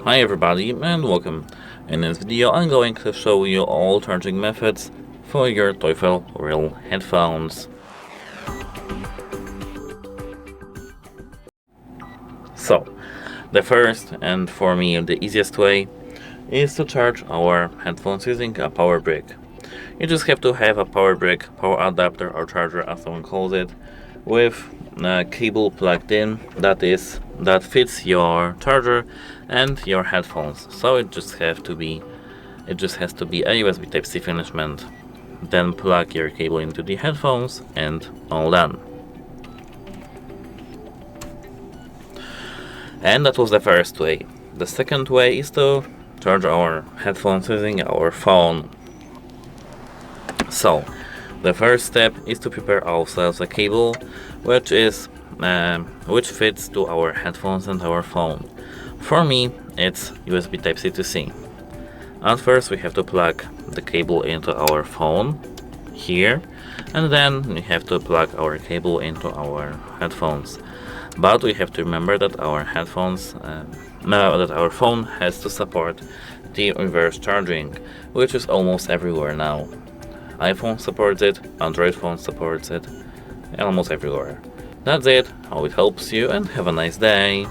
Hi everybody and welcome. In this video I'm going to show you all charging methods for your Teufel Real headphones. So, the first and for me the easiest way is to charge our headphones using a power brick. You just have to have a power brick, power adapter or charger as someone calls it, with a cable plugged in that fits your charger and your headphones. So it just has to be a USB Type-C finishment. Then plug your cable into the headphones and all done. And that was the first way. The second way is to charge our headphones using our phone. So, the first step is to prepare ourselves a cable which fits to our headphones and our phone. For me, it's USB Type-C to C. At first we have to plug the cable into our phone here, and then we have to plug our cable into our headphones. But we have to remember that our phone has to support the reverse charging, which is almost everywhere now. iPhone supports it, Android phone supports it, almost everywhere. That's it, hope it helps you and have a nice day.